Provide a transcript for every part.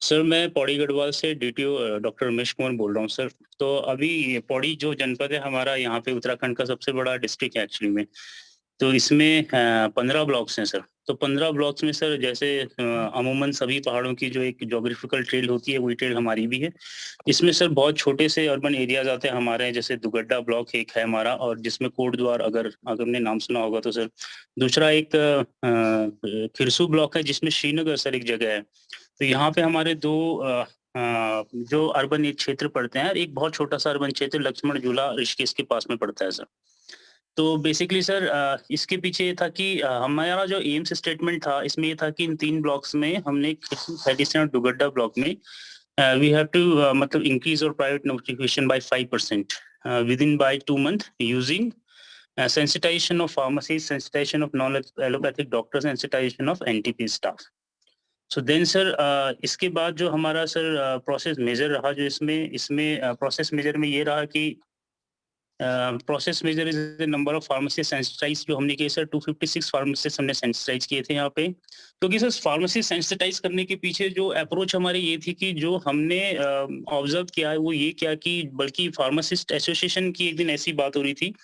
Sir, मैं पौड़ी गढ़वाल से DTO doctor Ramesh Kumar बोल रहा हूँ सर। तो अभी ये पौड़ी जो जनपद है हमारा, यहाँ पे उत्तराखंड का सबसे बड़ा डिस्ट्रिक्ट है एक्चुअली में। तो इसमें 15 ब्लॉक्स हैं सर। तो 15 ब्लॉक्स में सर जैसे अमूमन सभी पहाड़ों की जो एक ज्योग्राफिकल ट्रेल होती है, वही ट्रेल हमारी भी है। इसमें सर बहुत छोटे से अर्बन एरियाज़ आते हैं हमारे, जैसे दुगड्डा ब्लॉक एक है हमारा, और जिसमें कोटद्वार, अगर अगर आपने नाम सुना होगा तो सर। दूसरा एक खिरसू ब्लॉक है, जिसमें श्रीनगर सर एक जगह है। तो यहाँ पे हमारे 2 जो अर्बन एक क्षेत्र पड़ते हैं, और एक बहुत छोटा-सा अर्बन क्षेत्र लक्ष्मण झूला ऋषिकेश के पास में पड़ता है सर। तो बेसिकली सर इसके पीछे ये था कि हमारा जो एम्स स्टेटमेंट था, इसमें ये था कि इन 3 ब्लॉक्स में हमने खिरसू, सैटिस्फाइड और दुगड्डा ब्लॉक में वी हैव टू मतलब increase our private notification by 5% within by 2 month using sensitization of pharmacies, sensitization of non-allopathic doctors, sensitization of NTP staff. So then sir इसके बाद जो हमारा सर प्रोसेस मेजर रहा, जो इसमें इसमें प्रोसेस मेजर में ये रहा कि process measure is the number of pharmacy sensitize जो हमने किए सर। 256 फार्मेसिस्ट हमने सेंसिटाइज किए थे यहाँ पे। क्योंकि सर फार्मेसी सेंसिटाइज करने के पीछे जो अप्रोच हमारी ये थी कि जो हमने ऑब्जर्व किया है वो ये क्या कि बल्कि फार्मासिस्ट एसोसिएशन की एक दिन ऐसी बात हो रही थी।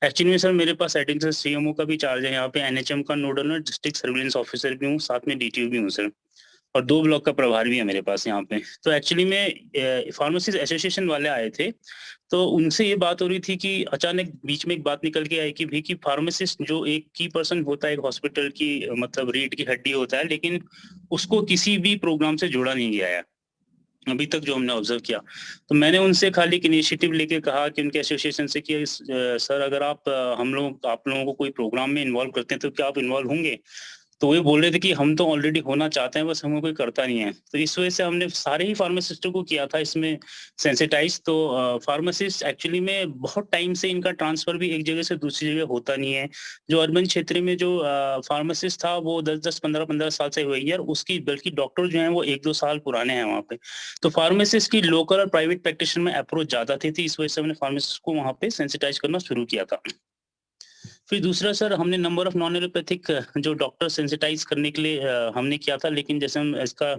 एक्चुअली में सर मेरे पास एडिशनल सीएमओ का भी चार्ज है यहाँ पे, एनएचएम का नोडल और डिस्ट्रिक्ट सर्विलेंस ऑफिसर भी हूँ, साथ में डीटीओ भी हूँ सर। और 2 ब्लॉक का प्रभार भी है मेरे पास यहाँ पे। तो एक्चुअली में फार्मेसिस्ट एसोसिएशन वाले आए थे, तो उनसे ये बात हो रही थी कि अचानक बीच में एक बात निकल के आई कि भई कि फार्मेसिस्ट जो एक की पर्सन होता है एक हॉस्पिटल की, मतलब रीढ़ की हड्डी होता है, लेकिन उसको किसी भी प्रोग्राम से जोड़ा नहीं गया है, अभी तक जो हमने ऑब्जर्व किया। तो मैंने उनसे खाली एक इनिशिएटिव लेके कहा कि उनके एसोसिएशन से कि सर अगर आप आप लोगों को कोई प्रोग्राम में इन्वॉल्व करते हैं तो क्या आप इन्वॉल्व होंगे? तो वो ये बोल रहे थे कि हम तो ऑलरेडी होना चाहते हैं, बस हमें कोई करता नहीं है। तो इस वजह से हमने सारे ही फार्मासिस्टों को किया था इसमें सेंसिटाइज़। तो फार्मासिस्ट एक्चुअली में बहुत टाइम से इनका ट्रांसफ़र भी एक जगह से दूसरी जगह होता नहीं है। जो अर्बन क्षेत्र में जो फार्मासिस्ट था वो 10-10, 15-15 साल से हुए हैं, और उसकी बल्कि डॉक्टर जो हैं वो 1-2 साल पुराने हैं वहाँ पे। तो फार्मासिस्ट की लोकल और प्राइवेट प्रैक्टिशनर में अप्रोच ज़्यादा थी, तो इस वजह से हमने फार्मासिस्ट को वहाँ पे सेंसिटाइज़ करना शुरू किया था। फिर दूसरा सर हमने नंबर ऑफ नॉन एलोपैथिक जो डॉक्टर सेंसिटाइज करने के लिए हमने किया था, लेकिन जैसे हम इसका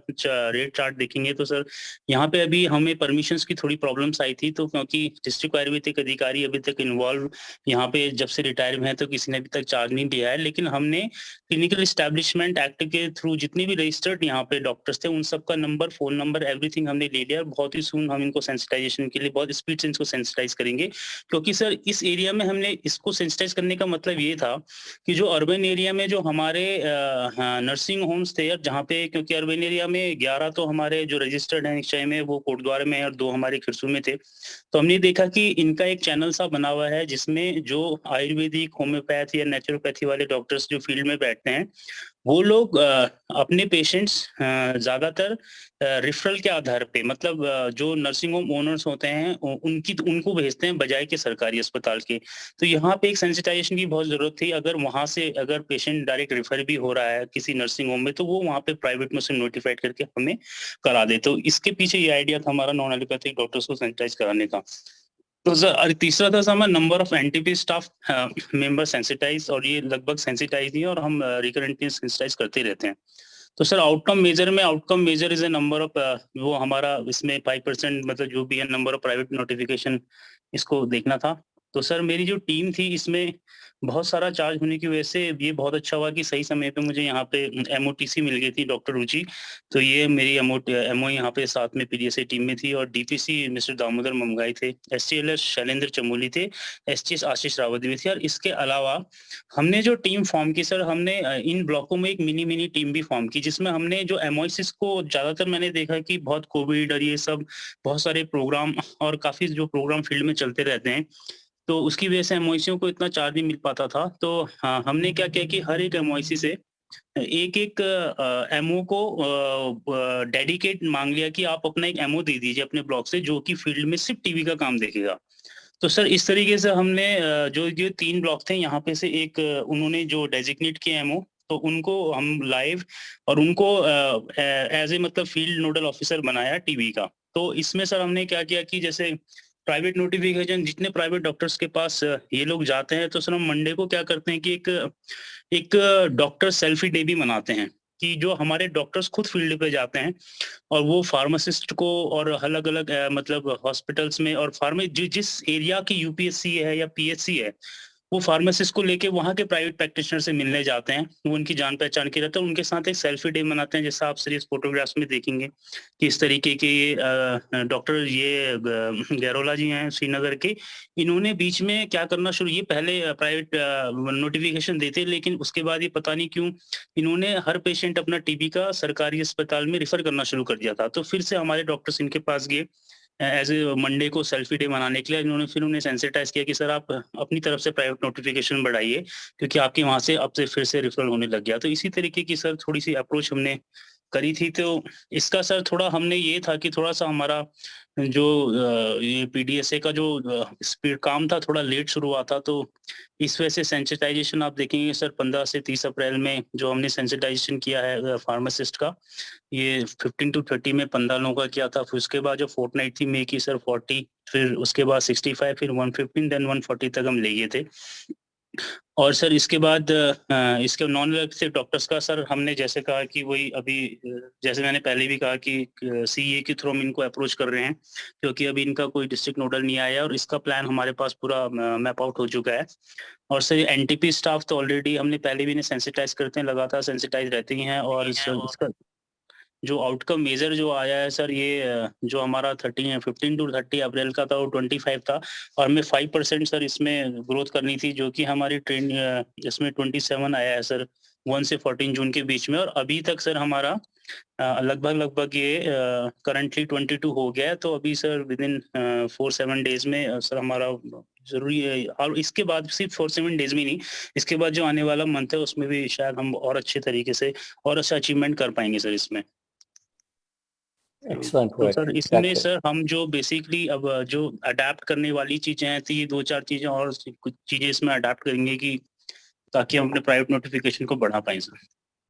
रेट चार्ट देखेंगे तो सर यहाँ पे अभी हमें परमिशंस की थोड़ी प्रॉब्लम्स आई थी। तो क्योंकि डिस्ट्रिक्ट आयुर्वेदिक अधिकारी अभी तक इन्वॉल्व यहाँ पे जब से रिटायर हुए हैं, तो किसी ने अभी तक चार्ज नहीं दिया है। लेकिन हमने क्लिनिकल इस्टेब्लिशमेंट एक्ट के थ्रू जितने भी रजिस्टर्ड यहाँ पे डॉक्टर्स थे, उन सबका नंबर, फ़ोन नंबर, एवरीथिंग हमने ले लिया। बहुत ही सून हम इनको सेंसिटाइजेशन के लिए बहुत स्पीड से इनको सेंसिटाइज करेंगे। क्योंकि सर इस एरिया में हमने इसको सेंसिटाइज करने का मतलब ये था कि जो अर्बन एरिया में जो हमारे हाँ, नर्सिंग होम्स थे, जहाँ पे, क्योंकि अर्बन एरिया में 11 तो हमारे जो रजिस्टर्ड हैं निश्चय में वो कोटद्वार में है, और 2 हमारे खिरसू में थे। तो हमने देखा कि इनका एक चैनल सा बना हुआ है, जिसमें जो आयुर्वेदिक, होम्योपैथ या नेचुरोपैथी वाले डॉक्टर्स जो फील्ड में बैठते हैं, वो लोग अपने पेशेंट्स ज़्यादातर रेफरल के आधार पे, मतलब जो नर्सिंग होम ओनर्स होते हैं उनको भेजते हैं बजाय के सरकारी अस्पताल के। तो यहाँ पे एक सेंसिटाइजेशन की बहुत ज़रूरत थी। अगर वहाँ से अगर पेशेंट डायरेक्ट रेफर भी हो रहा है किसी नर्सिंग होम में, तो वो वहाँ पे प्राइवेट में उसे नोटिफ़ाइड करके हमें करा दे। तो इसके पीछे ये आइडिया था हमारा नॉन एलोपैथिक डॉक्टर्स को सैनिटाइज़ कराने का। तो सर और तीसरा था हमारा number of NTP staff member sensitize, और ये लगभग सेंसिटाइज ही है, और हम रिकरेंटली सेंसिटाइज करते ही रहते हैं। तो sir outcome measure is a number of वो हमारा इसमें 5% मतलब जो भी है नंबर ऑफ प्राइवेट नोटिफिकेशन, इसको देखना था। तो सर मेरी जो टीम थी इसमें बहुत सारा चार्ज होने की वजह से ये बहुत अच्छा हुआ कि सही समय पे मुझे यहाँ पे एमओटीसी मिल गई थी, डॉक्टर रुचि। तो ये मेरी एमओ यहाँ पे साथ में पीडीएसए टीम में थी, और डीपीसी मिस्टर दामोदर ममगाई थे, एसटीएलएस शैलेंद्र चमोली थे, एसटीएस आशीष रावत भी थे। और इसके अलावा हमने जो टीम फॉर्म की सर, हमने इन ब्लॉकों में एक मिनी टीम भी फॉर्म की, जिसमें हमने जो एमओएसिस को ज़्यादातर मैंने देखा कि बहुत कोविड और ये सब बहुत सारे प्रोग्राम और काफ़ी जो प्रोग्राम फील्ड में चलते रहते हैं, तो उसकी वजह से एमओएसियों को इतना चार्ज नहीं मिल पाता था। तो हाँ, हमने क्या किया कि हर एक एमओएसी से एक-एक एमओ को डेडिकेट माँग लिया कि आप अपना एक एमओ दे दीजिए अपने ब्लॉक से, जो कि फील्ड में सिर्फ़ टीबी का काम देखेगा। तो सर इस तरीके से हमने जो ये 3 ब्लॉक थे यहाँ पे से एक उन्होंने जो डेज़िग्नेट किए एमओ, तो उनको हम लाइव और उनको एज़ ए मतलब फील्ड नोडल ऑफिसर बनाया टीबी का। तो इसमें सर हमने क्या किया कि जैसे प्राइवेट नोटिफ़िकेशन जितने प्राइवेट डॉक्टर्स के पास ये लोग जाते हैं, तो सर हम मंडे को क्या करते हैं कि एक एक डॉक्टर सेल्फी डे भी मनाते हैं, कि जो हमारे डॉक्टर्स खुद फील्ड पे जाते हैं और वो फार्मासिस्ट को और अलग-अलग मतलब हॉस्पिटल्स में और जिस एरिया की यूपीएससी है या पीएचसी है, वो फार्मासिस्ट को लेके वहाँ के प्राइवेट प्रैक्टिशनर से मिलने जाते हैं। वो उनकी जान-पहचान के रहते हैं, उनके साथ एक सेल्फी डे मनाते हैं, जैसा आप सीरीज़ फ़ोटोग्राफ्स में देखेंगे कि इस तरीके के डॉक्टर ये गैरोला जी हैं श्रीनगर के, इन्होंने बीच में क्या करना शुरू ये पहले प्राइवेट नोटिफ़िकेशन देते, लेकिन उसके बाद ये पता नहीं क्यों इन्होंने हर पेशेंट अपना टीबी का सरकारी अस्पताल में रेफ़र करना शुरू कर दिया था। तो फिर से हमारे डॉक्टर्स इनके पास गए एज़ मंडे को सेल्फी डे मनाने के लिए इन्होंने फिर उन्हें सेंसिटाइज़ किया कि सर आप अपनी तरफ से प्राइवेट नोटिफ़िकेशन बढ़ाइए, क्योंकि आपके वहाँ से अब से फिर से रेफ़रल होने लग गया। तो इसी तरीके की सर थोड़ी-सी अप्रोच हमने करी थी। तो इसका सर थोड़ा हमने ये था कि थोड़ा-सा हमारा जो ये पीडीएसए का जो स्पीड काम था थोड़ा लेट शुरू हुआ था, तो इस वजह से सेंसिटाइज़ेशन आप देखेंगे सर 15 से 30 अप्रैल में जो हमने सेंसिटाइज़ेशन किया है फार्मासिस्ट का, ये 15 टू 30 में 15 लोगों का किया था। फिर उसके बाद जो फोर्टनाइट थी मई की सर 40, फिर उसके बाद 65, फिर 115 देन 140 तक हम ले गए थे। और सर इसके बाद इसके नॉन एलोपैथिक डॉक्टर्स का सर हमने जैसे कहा कि वही अभी जैसे मैंने पहले भी कहा कि सीए के थ्रू हम इनको अप्रोच कर रहे हैं, क्योंकि अभी इनका कोई डिस्ट्रिक्ट नोडल नहीं आया है और इसका प्लान हमारे पास पूरा मैप आउट हो चुका है। और सर एनटीपी स्टाफ तो ऑलरेडी हमने पहले भी इन्हें सेंसिटाइज़ करते हैं, लगातार सेंसिटाइज़ रहती हैं और इसका जो आउटकम मेजर जो आया है सर ये जो हमारा 15 टू 30 अप्रैल का था वो 25 था और हमें 5% सर इसमें ग्रोथ करनी थी, जो कि हमारी इसमें 27 आया है सर 1 से 14 जून के बीच में। और अभी तक सर हमारा लगभग ये करंटली 22 हो गया है। तो अभी सर विदिन 4-7 डेज़ में सर हमारा ज़रूरी है और इसके बाद सिर्फ 4-7 डेज़ में नहीं, इसके बाद जो आने वाला मंथ है उसमें भी शायद हम और अच्छे तरीके से और अच्छा अचीवमेंट कर पाएँगे सर इसमें। एक्सीलेंट तो सर वर्क इसमें दैट्स सर हम जो बेसिकली अब जो अडैप्ट करने वाली चीज़ें हैं, तो ये 2-4 चीज़ें और कुछ चीज़ें इसमें अडैप्ट करेंगे कि ताकि हम अपने प्राइवेट नोटिफ़िकेशन को बढ़ा पाएँ सर।